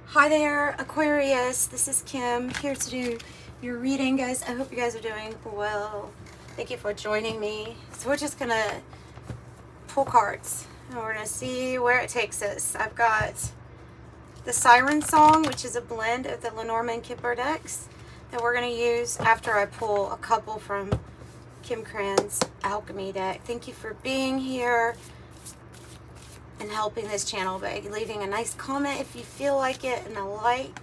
Hi there, Aquarius. This is Kim here to do your reading, guys. I hope you guys are doing well. Thank you for joining me. So we're just gonna pull cards and we're gonna see where it takes us. I've got the Sirens song, which is a blend of the Lenormand and Kipper decks that we're gonna use after I pull a couple from Krans Alchemy deck. Thank you for being here and helping this channel by leaving a nice comment if you feel like it, and a like,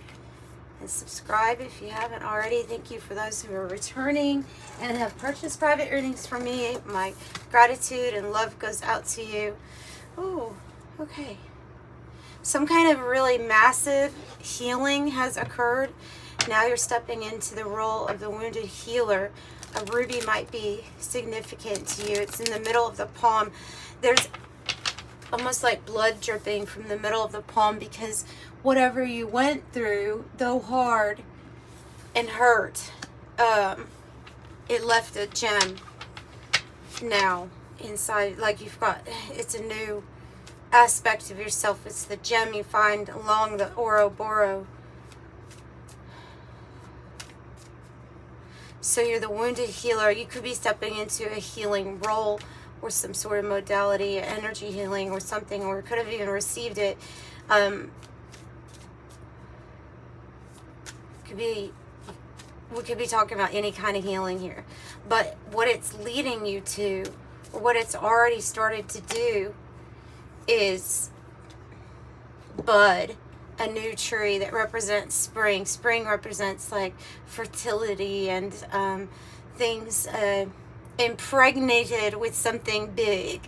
and subscribe if you haven't already. Thank you for those who are returning and have purchased private readings from me. My gratitude and love goes out to you. Oh, okay. Some kind of really massive healing has occurred. Now you're stepping into the role of the wounded healer. A ruby might be significant to you. It's in the middle of the palm. There's almost like blood dripping from the middle of the palm because whatever you went through, though hard and hurt, it left a gem now inside. Like you've got, it's a new aspect of yourself. It's the gem you find along the Ouroboros. So you're the wounded healer. You could be stepping into a healing role or some sort of modality, energy healing or something, or could have even received it. We could be talking about any kind of healing here. But what it's leading you to, or what it's already started to do, is bud a new tree that represents spring. Spring represents like fertility and things impregnated with something big,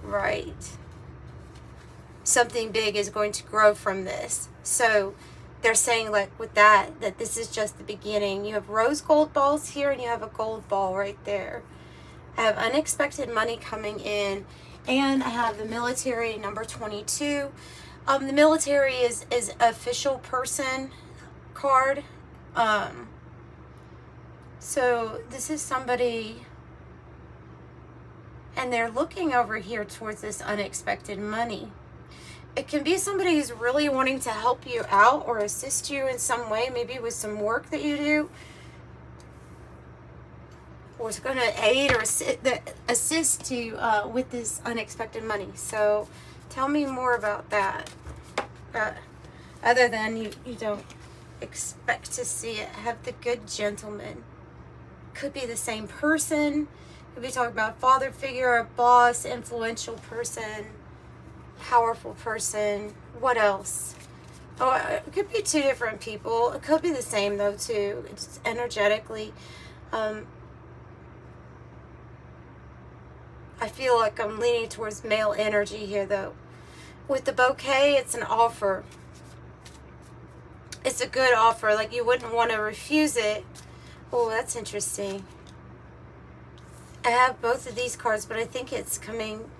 right? Something big is going to grow from this. So they're saying, like, with that this is just the beginning. You have rose gold balls here and you have a gold ball right there. I have unexpected money coming in, and I have the military number 22. The military is official person card. So this is somebody, and they're looking over here towards this unexpected money. It can be somebody who's really wanting to help you out or assist you in some way, maybe with some work that you do, or is going to aid or assist you with this unexpected money. So tell me more about that. Other than you don't expect to see it. Have the good gentleman. Could be the same person. Could be talking about a father figure, a boss, influential person, powerful person. What else? Oh, it could be two different people. It could be the same though too. It's energetically. I feel like I'm leaning towards male energy here though. With the bouquet, it's an offer. It's a good offer. Like you wouldn't want to refuse it. Oh, that's interesting. I have both of these cards, but I think it's coming.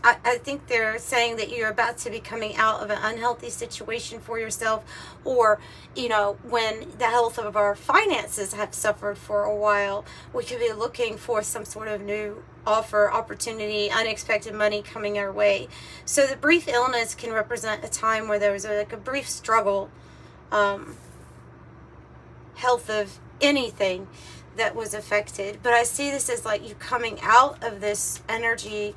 I think they're saying that you're about to be coming out of an unhealthy situation for yourself, or, you know, when the health of our finances have suffered for a while, we could be looking for some sort of new offer, opportunity, unexpected money coming our way. So the brief illness can represent a time where there was like a brief struggle, health of anything that was affected. But I see this as like you coming out of this energy,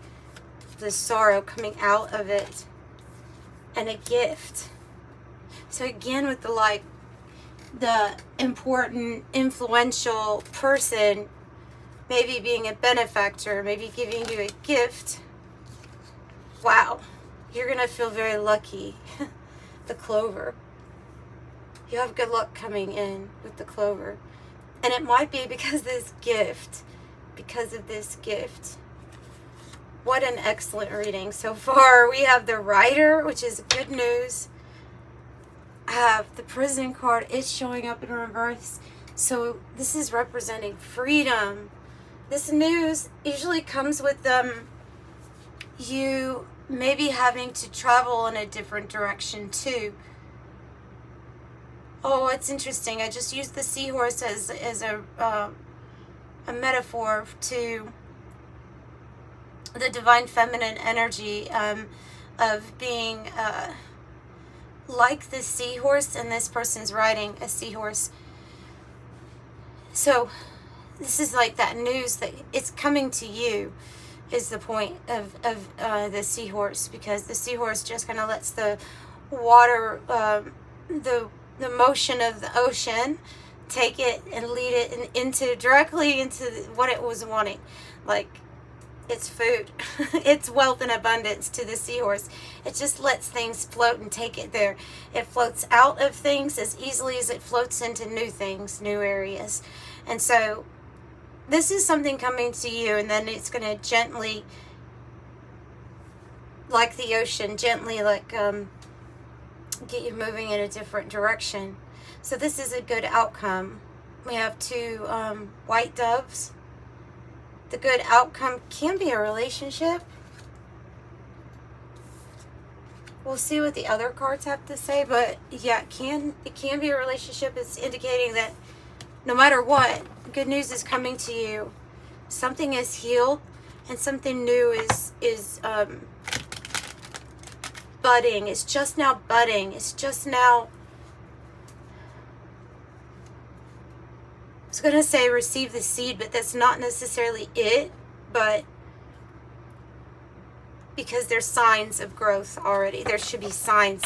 this sorrow, coming out of it, and a gift. So again, with the like the important influential person maybe being a benefactor, maybe giving you a gift. Wow, you're gonna feel very lucky. The clover, you have good luck coming in with the clover, and it might be because of this gift. What an excellent reading so far. We have the Rider, which is good news. I have the Prison card. It's showing up in reverse. So this is representing freedom. This news usually comes with you maybe having to travel in a different direction too. Oh, it's interesting. I just used the seahorse as a metaphor to the divine feminine energy of being like the seahorse, and this person's riding a seahorse. So this is like that news that it's coming to you, is the point of the seahorse, because the seahorse just kind of lets the water, the motion of the ocean take it and lead it directly into what it was wanting. Like, it's food. It's wealth and abundance to the seahorse. It just lets things float and take it there. It floats out of things as easily as it floats into new things, new areas. And so this is something coming to you, and then it's going to gently, like the ocean, gently get you moving in a different direction. So this is a good outcome. We have 2 white doves. The good outcome can be a relationship. We'll see what the other cards have to say, but yeah, it can be a relationship. It's indicating that no matter what, good news is coming to you. Something is healed, and something new is budding. It's just now budding. It's just now, I was going to say receive the seed, but that's not necessarily it. But because there's signs of growth already, there should be signs.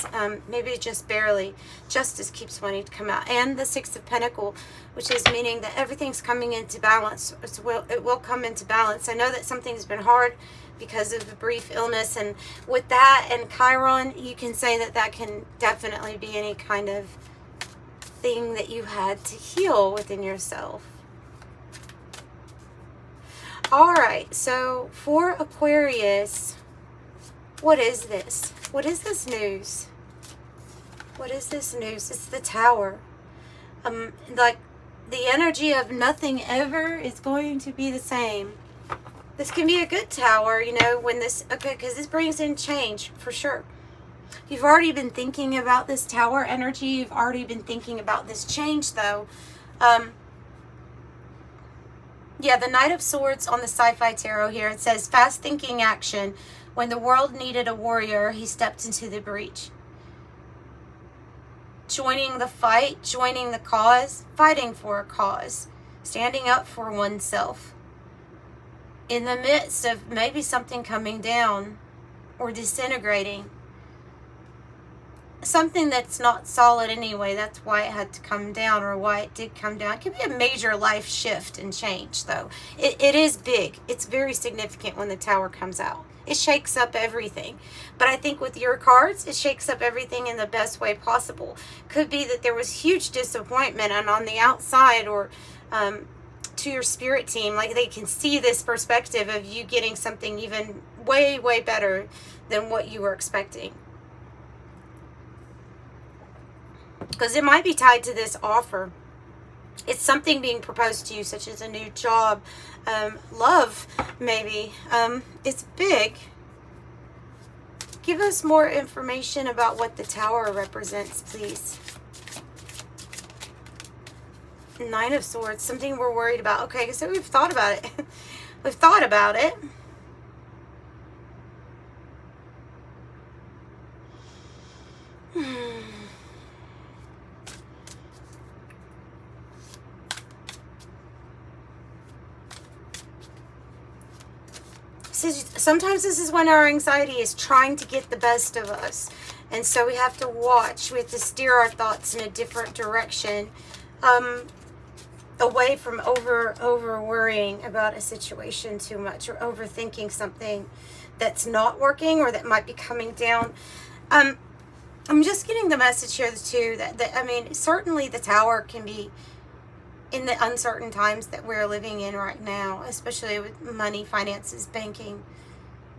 Maybe just barely. Justice keeps wanting to come out. And the 6 of Pentacles, which is meaning that everything's coming into balance. It will come into balance. I know that something's been hard because of a brief illness, and with that and Chiron, you can say that can definitely be any kind of thing that you had to heal within yourself. All right, so for Aquarius, what is this? What is this news? What is this news? It's the Tower. Like, the energy of nothing ever is going to be the same. This can be a good tower, you know, when this, okay, because this brings in change, for sure. You've already been thinking about this tower energy. You've already been thinking about this change, though. Yeah, the Knight of Swords on the Sci-Fi Tarot here. It says, fast-thinking action. When the world needed a warrior, he stepped into the breach. Joining the fight, joining the cause, fighting for a cause, standing up for oneself. In the midst of maybe something coming down or disintegrating. Something that's not solid anyway. That's why it had to come down, or why it did come down. It could be a major life shift and change, though. It is big. It's very significant when the Tower comes out. It shakes up everything. But I think with your cards, it shakes up everything in the best way possible. Could be that there was huge disappointment, and on the outside, or to your spirit team, like, they can see this perspective of you getting something even way, way better than what you were expecting. Because it might be tied to this offer. It's something being proposed to you, such as a new job, love, maybe. It's big. Give us more information about what the Tower represents, please. 9 of Swords, something we're worried about. Okay, so we've thought about it. We've thought about it. Sometimes this is when our anxiety is trying to get the best of us. And so we have to watch. We have to steer our thoughts in a different direction. Away from over worrying about a situation too much, or overthinking something that's not working, or that might be coming down. I'm just getting the message here too that I mean, certainly the Tower can be in the uncertain times that we're living in right now, especially with money, finances, banking,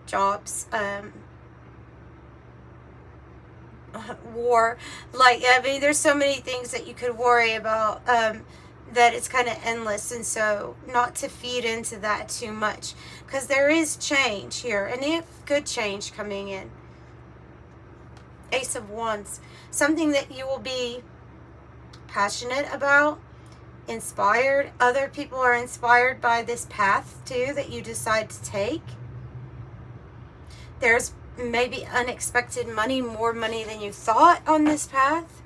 jobs, war. Like, I mean, there's so many things that you could worry about, that it's kind of endless. And so not to feed into that too much, because there is change here, and they have good change coming in. Ace of Wands, something that you will be passionate about, inspired. Other people are inspired by this path too that you decide to take. There's maybe unexpected money, more money than you thought on this path.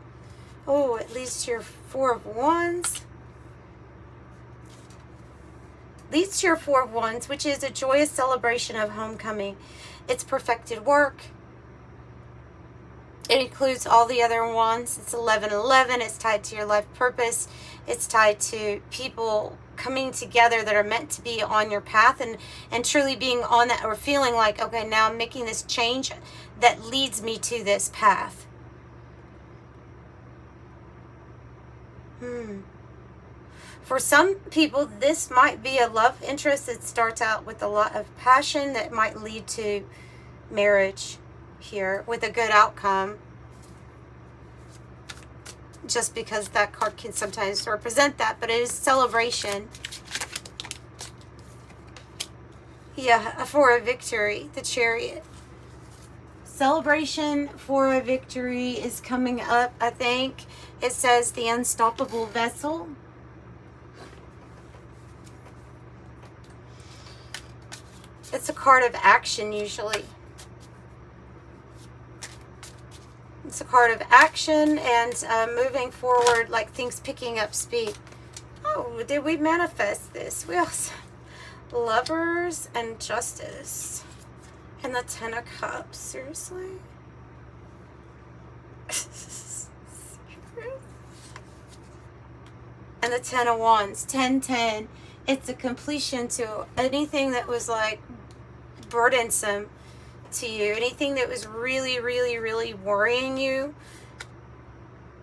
Oh, it leads to your Four of Wands. Leads to your Four of Wands, which is a joyous celebration of homecoming. It's perfected work. It includes all the other wands. It's 11-11. It's tied to your life purpose. It's tied to people coming together that are meant to be on your path and truly being on that, or feeling like, okay, now I'm making this change that leads me to this path. For some people, this might be a love interest that starts out with a lot of passion that might lead to marriage here with a good outcome. Just because that card can sometimes represent that, but it is celebration. Yeah, for a victory, the Chariot. Celebration for a victory is coming up, I think. It says the unstoppable vessel. It's a card of action usually. It's a card of action and moving forward, like things picking up speed. Oh, did we manifest this? We also Lovers and Justice. And the Ten of Cups. Seriously? And the Ten of Wands. 10-10. It's a completion to anything that was like burdensome to you. Anything that was really, really, really worrying you.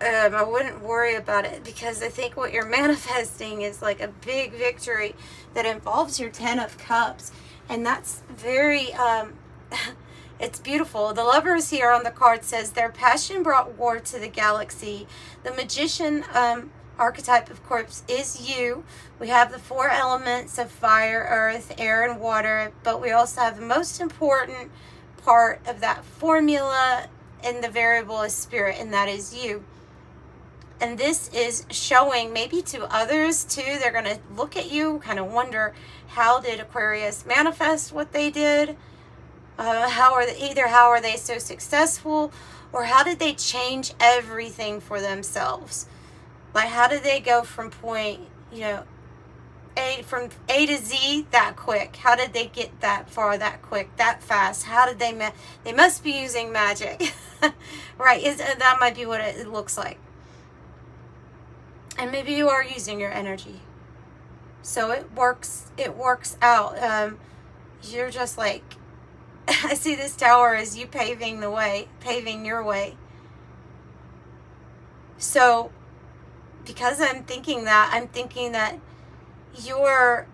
I wouldn't worry about it, because I think what you're manifesting is like a big victory that involves your Ten of Cups. And that's very, it's beautiful. The Lovers here on the card says their passion brought war to the galaxy. The Magician archetype, of course, is you. We have the four elements of fire, earth, air, and water, but we also have the most important part of that formula in the variable is spirit, and that is you. And this is showing maybe to others too. They're going to look at you, kind of wonder, how did Aquarius manifest what they did? How are they so successful, or how did they change everything for themselves? Like, how did they go from point, from A to Z that quick? How did they get that far that quick, that fast? How did they must be using magic, right? That might be what it looks like. And maybe you are using your energy. So it works out. You're just like, I see this tower as you paving the way, paving your way. So because I'm thinking that you're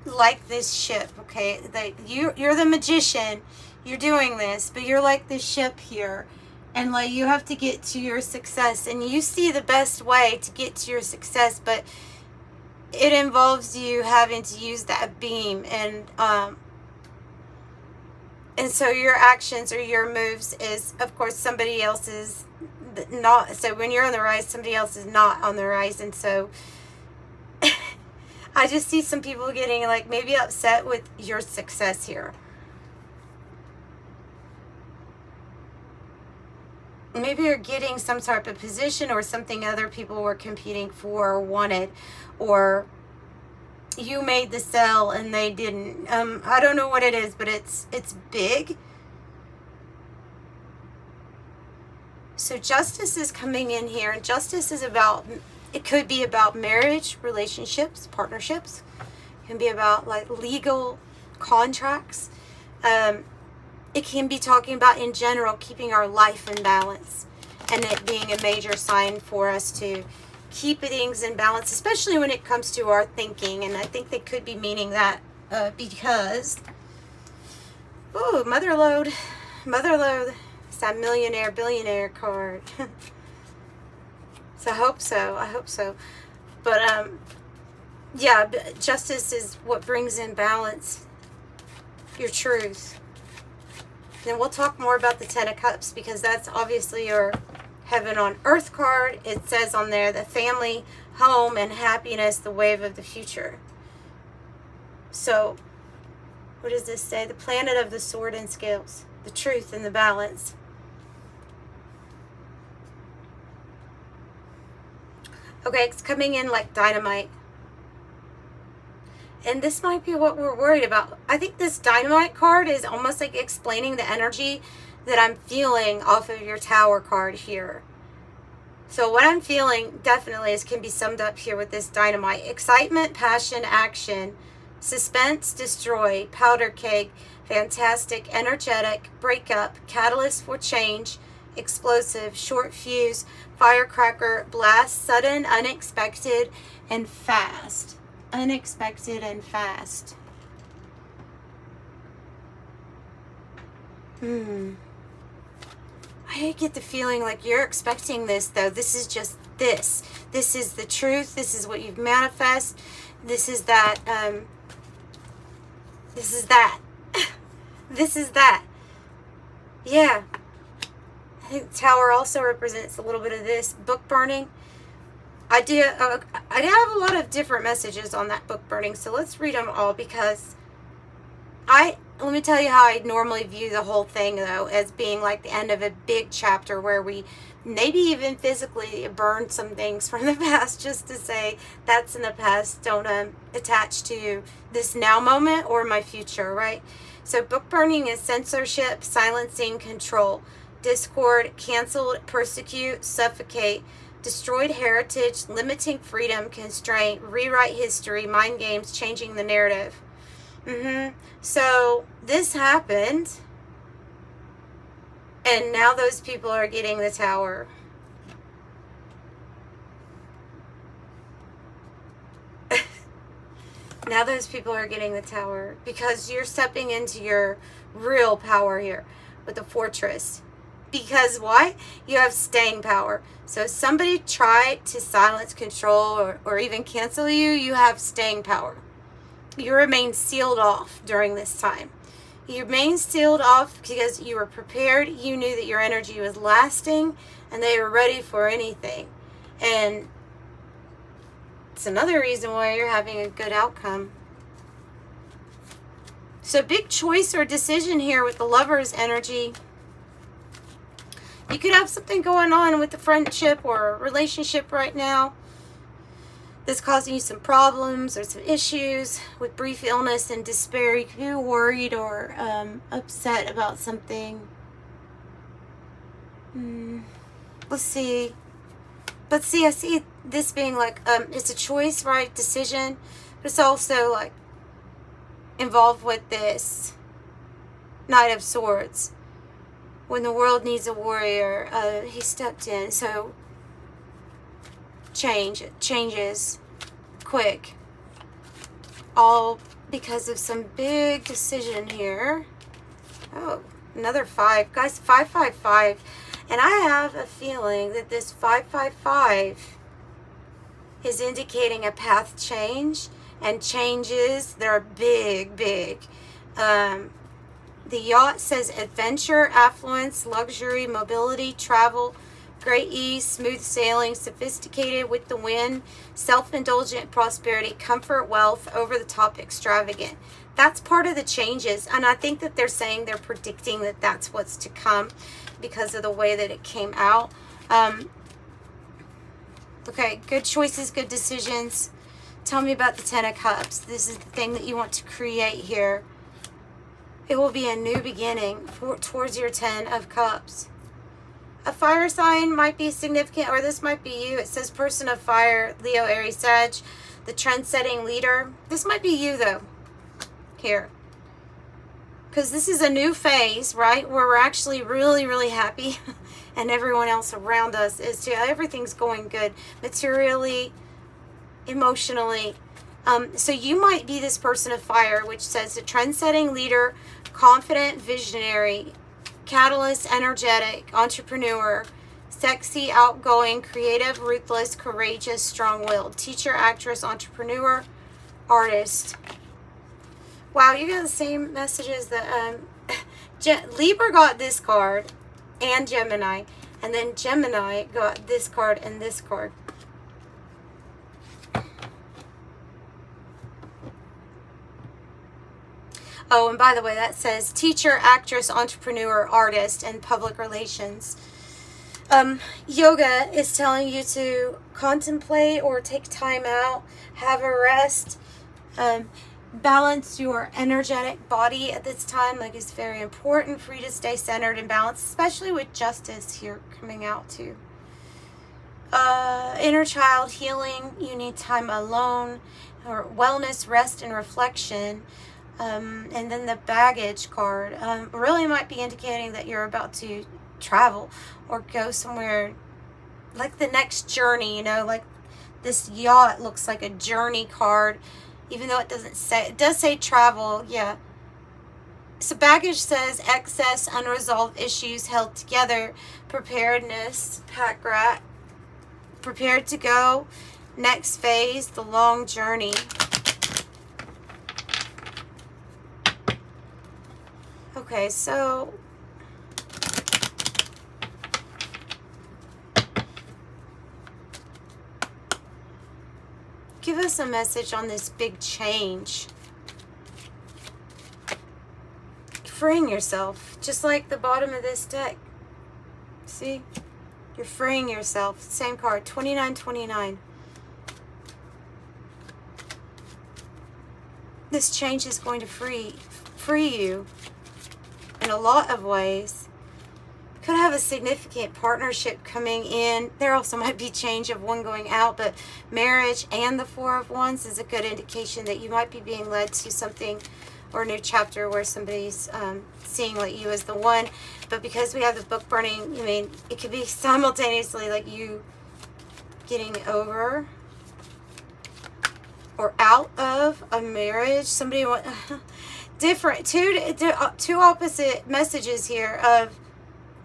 like this ship, okay? That you're the magician, you're doing this, but you're like this ship here. And like, you have to get to your success, and you see the best way to get to your success, but it involves you having to use that beam, and so your actions or your moves is, of course, somebody else's not. So when you're on the rise, somebody else is not on the rise, and so I just see some people getting like maybe upset with your success here. Maybe you're getting some type of position or something other people were competing for or wanted, or you made the sell and they didn't. I don't know what it is, but it's big. So justice is coming in here, and justice is about, it could be about marriage, relationships, partnerships. It can be about like legal contracts. It can be talking about, in general, keeping our life in balance, and it being a major sign for us to keep things in balance, especially when it comes to our thinking. And I think they could be meaning that because, ooh, motherlode. It's that millionaire, billionaire card. So I hope so. But yeah, justice is what brings in balance, your truth. Then we'll talk more about the Ten of Cups, because that's obviously your Heaven on Earth card. It says on there the family, home, and happiness, the wave of the future. So what does this say? The planet of the sword and scales. the truth and the balance. Okay, it's coming in like dynamite. And this might be what we're worried about. I think this dynamite card is almost like explaining the energy that I'm feeling off of your Tower card here. So what I'm feeling definitely can be summed up here with this dynamite. Excitement, passion, action, suspense, destroy, powder keg, fantastic, energetic, breakup, catalyst for change, explosive, short fuse, firecracker, blast, sudden, unexpected, and fast. Unexpected and fast. I get the feeling like you're expecting this, though. This is just this. This is the truth. This is what you've manifest. This is that. This is that. This is that. Yeah. I think Tower also represents a little bit of this. Book burning. I do have a lot of different messages on that book burning, so let's read them all, because let me tell you how I normally view the whole thing, though, as being like the end of a big chapter where we maybe even physically burn some things from the past, just to say that's in the past, don't attach to this now moment or my future, right? So book burning is censorship, silencing, control, discord, canceled, persecute, suffocate, destroyed heritage, limiting freedom, constraint, rewrite history, mind games, changing the narrative. So this happened, and now those people are getting the Tower. Now those people are getting the Tower because you're stepping into your real power here with the Fortress. Because why? You have staying power. So if somebody tried to silence, control, or even cancel you, you have staying power. You remain sealed off during this time. You remain sealed off because you were prepared. You knew that your energy was lasting and they were ready for anything. And it's another reason why you're having a good outcome. So big choice or decision here with the Lover's energy. You could have something going on with the friendship or relationship right now that's causing you some problems or some issues with brief illness and despair. You could be worried or upset about something. Let's see. But see, I see this being like, it's a choice, right? Decision. But it's also like involved with this Knight of Swords. When the world needs a warrior, he stepped in. So changes quick, all because of some big decision here. Oh, another 5, guys. 555, and I have a feeling that this 555 is indicating a path change, and changes, they're big. The yacht says adventure, affluence, luxury, mobility, travel, great ease, smooth sailing, sophisticated with the wind, self-indulgent, prosperity, comfort, wealth, over-the-top, extravagant. That's part of the changes. And I think that they're saying, they're predicting that that's what's to come because of the way that it came out. Okay, good choices, good decisions. Tell me about the 10 of Cups. This is the thing that you want to create here. It will be a new beginning towards your 10 of Cups. A fire sign might be significant, or this might be you. It says person of fire, Leo, Aries, Sag, the trend-setting leader. This might be you, though, here. Because this is a new phase, right, where we're actually really happy, and everyone else around us is too. Everything's going good, materially, emotionally. So you might be this person of fire, which says the trend-setting leader, confident, visionary, catalyst, energetic, entrepreneur, sexy, outgoing, creative, ruthless, courageous, strong-willed, teacher, actress, entrepreneur, artist. Wow, you got the same messages that Libra got this card and Gemini, and then Gemini got this card and this card. Oh, and by the way, that says teacher, actress, entrepreneur, artist, and public relations. Yoga is telling you to contemplate or take time out, have a rest, balance your energetic body at this time. Like, it's very important for you to stay centered and balanced, especially with justice here coming out too. Inner child healing, you need time alone, or wellness, rest, and reflection. And then the baggage card really might be indicating that you're about to travel or go somewhere, like the next journey, you know, like this yacht looks like a journey card, even though it doesn't say, it does say travel, yeah. So baggage says excess, unresolved issues held together, preparedness, pack rat, prepared to go, next phase, the long journey. Okay, so give us a message on this big change. Freeing yourself, just like the bottom of this deck. See? You're freeing yourself. Same card, 2929. This change is going to free you in a lot of ways. Could have a significant partnership coming in. There also might be change of one going out, but marriage and the Four of Wands is a good indication that you might be being led to something or a new chapter where somebody's seeing like you as the one. But because we have the book burning, I mean, it could be simultaneously like you getting over or out of a marriage. Somebody want different, two opposite messages here of,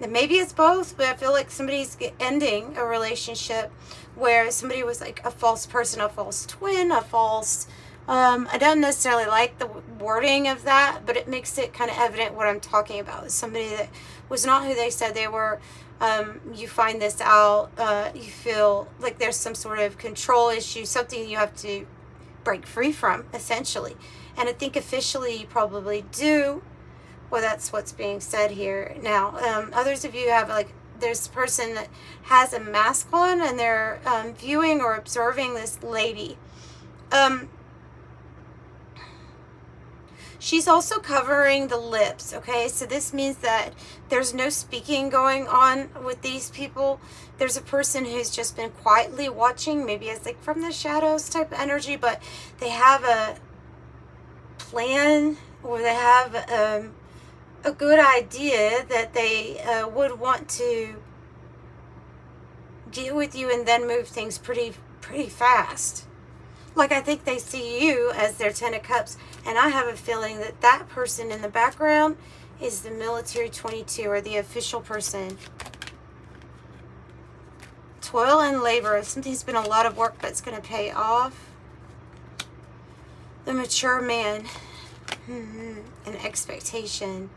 and maybe it's both, but I feel like somebody's ending a relationship where somebody was like a false person, a false twin, a false, I don't necessarily like the wording of that, but it makes it kind of evident what I'm talking about. Somebody that was not who they said they were. You find this out, you feel like there's some sort of control issue, something you have to break free from, essentially. And I think officially you probably do. Well, that's what's being said here. Now, others of you have, like, there's a person that has a mask on and they're viewing or observing this lady. She's also covering the lips, okay? So this means that there's no speaking going on with these people. There's a person who's just been quietly watching, maybe as like from the shadows type of energy, but they have a plan, or they have a good idea that they would want to deal with you and then move things pretty fast. Like, I think they see you as their Ten of Cups, and I have a feeling that that person in the background is the military 22, or the official person. Toil and labor. Something's been a lot of work, but it's going to pay off. The mature man. An expectation.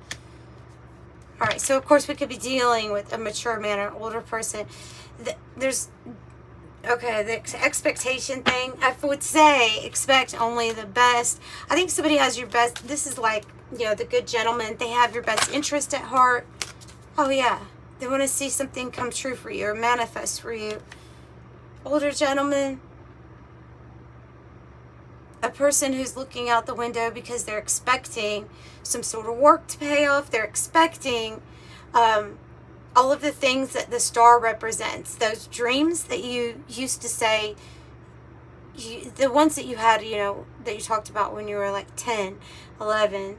Alright, so of course we could be dealing with a mature man or an older person. There's... Okay, the expectation thing, I would say expect only the best. I think somebody has your best. This is like, you know, the good gentleman. They have your best interest at heart. Oh, yeah. They want to see something come true for you or manifest for you. Older gentleman. A person who's looking out the window because they're expecting some sort of work to pay off. They're expecting... all of the things that the star represents, those dreams that you used to say, the ones that you had, you know, that you talked about when you were like 10, 11,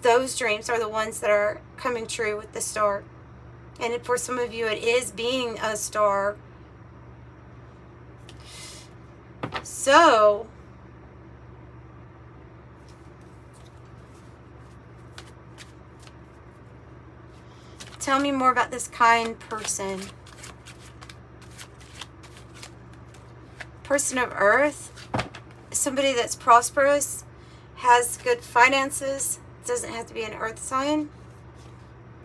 those dreams are the ones that are coming true with the star. And for some of you, it is being a star. So... tell me more about this kind person. Person of Earth. Somebody that's prosperous. Has good finances. Doesn't have to be an Earth sign.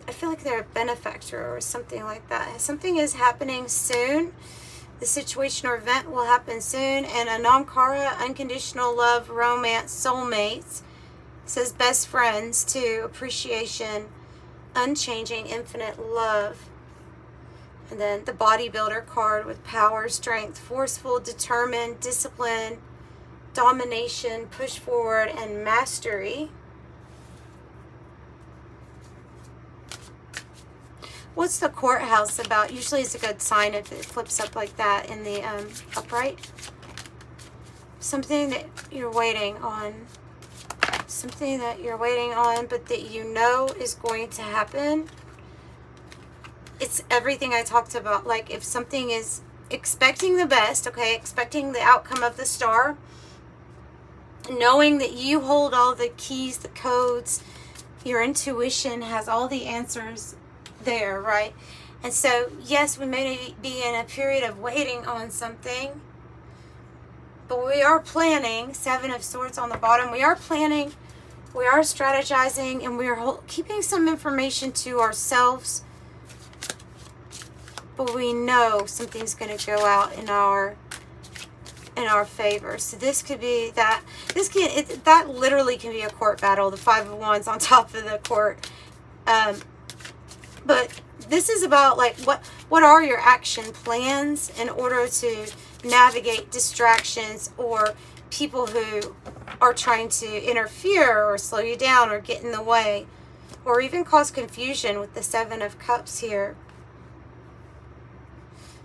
I feel like they're a benefactor or something like that. Something is happening soon. The situation or event will happen soon. And a non-kara, unconditional love, romance, soulmates. It says best friends too, appreciation, unchanging, infinite love. And then the bodybuilder card with power, strength, forceful, determined, discipline, domination, push forward, and mastery. What's the courthouse about? Usually it's a good sign if it flips up like that in the upright. Something that you're waiting on. Something that you're waiting on, but that you know is going to happen. It's everything I talked about. Like if something is expecting the best, okay, expecting the outcome of the star, knowing that you hold all the keys, the codes, your intuition has all the answers there, right? And so, yes, we may be in a period of waiting on something, but we are planning. 7 of Swords on the bottom. We are planning, we are strategizing, and we are keeping some information to ourselves. But we know something's going to go out in our favor. So this could be that. That literally can be a court battle. The 5 of Wands on top of the court. But this is about like what are your action plans in order to navigate distractions or people who are trying to interfere or slow you down or get in the way or even cause confusion with the 7 of Cups here.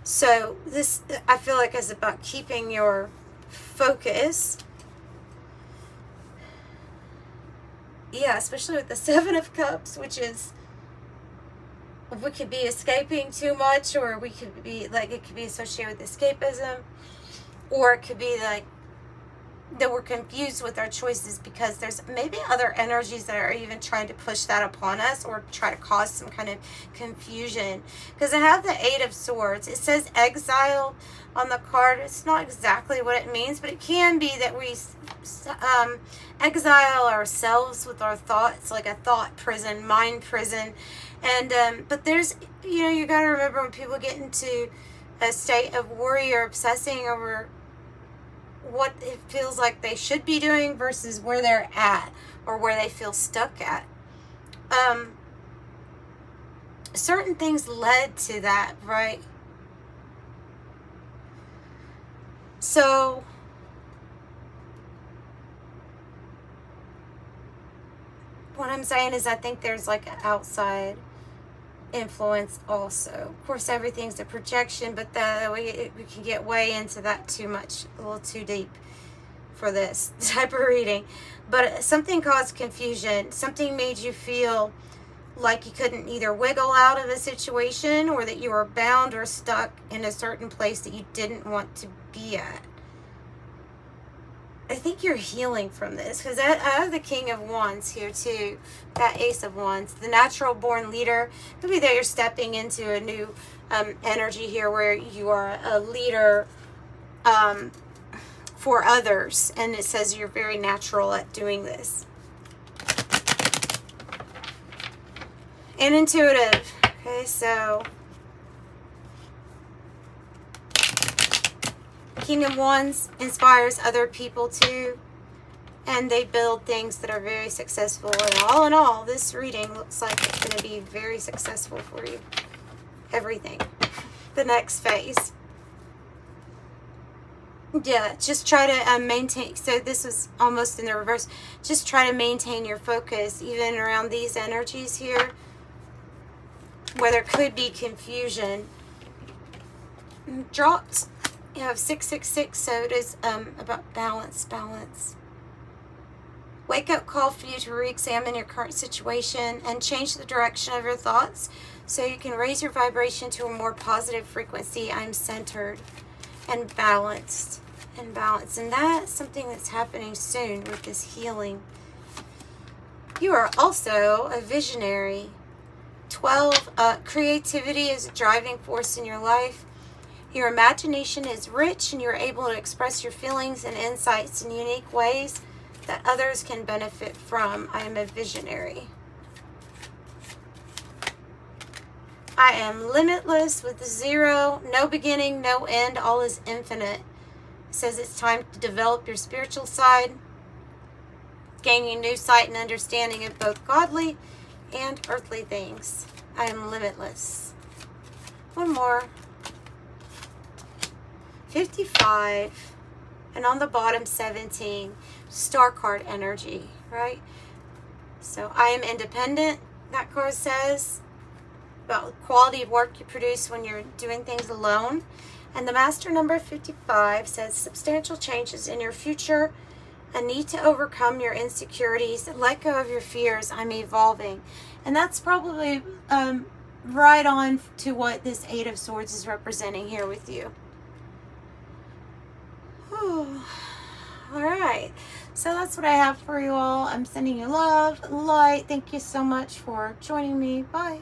So this, I feel like, is about keeping your focus. Yeah, especially with the 7 of Cups, which is, we could be escaping too much, or we could be like, it could be associated with escapism, or it could be like that we're confused with our choices because there's maybe other energies that are even trying to push that upon us or try to cause some kind of confusion. Because I have the 8 of Swords. It says exile on the card. It's not exactly what it means, but it can be that we exile ourselves with our thoughts, like a thought prison, mind prison. And but there's, you got to remember when people get into a state of worry or obsessing over what it feels like they should be doing versus where they're at or where they feel stuck at. Certain things led to that, right? So what I'm saying is I think there's like an outside influence also. Of course, everything's a projection, but we can get way into that too much, a little too deep for this type of reading. But something caused confusion. Something made you feel like you couldn't either wiggle out of a situation or that you were bound or stuck in a certain place that you didn't want to be at. I think you're healing from this because I have the King of Wands here too, that Ace of Wands, the natural born leader. Could be that you're stepping into a new energy here where you are a leader for others, and it says you're very natural at doing this. And intuitive. Okay, so King of Wands inspires other people too, and they build things that are very successful. And all in all, this reading looks like it's going to be very successful for you. Everything. The next phase. Yeah, just try to maintain. So this was almost in the reverse. Just try to maintain your focus even around these energies here, where there could be confusion. Dropped. You have 666, so it is about balance. Wake up call for you to re-examine your current situation and change the direction of your thoughts so you can raise your vibration to a more positive frequency. I'm centered and balanced. And that's something that's happening soon with this healing. You are also a visionary. 12, creativity is a driving force in your life. Your imagination is rich and you're able to express your feelings and insights in unique ways that others can benefit from. I am a visionary. I am limitless with 0, no beginning, no end, all is infinite. It says it's time to develop your spiritual side. gaining new sight and understanding of both godly and earthly things. I am limitless. One more. 55. And on the bottom, 17. Star card energy, right? So I am independent, that card says, about quality work you produce when you're doing things alone. And the master number 55 says substantial changes in your future, a need to overcome your insecurities, let go of your fears. I'm evolving. And that's probably right on to what this Eight of Swords is representing here with you. Whew. All right. So that's what I have for you all. I'm sending you love, light. Thank you so much for joining me. Bye.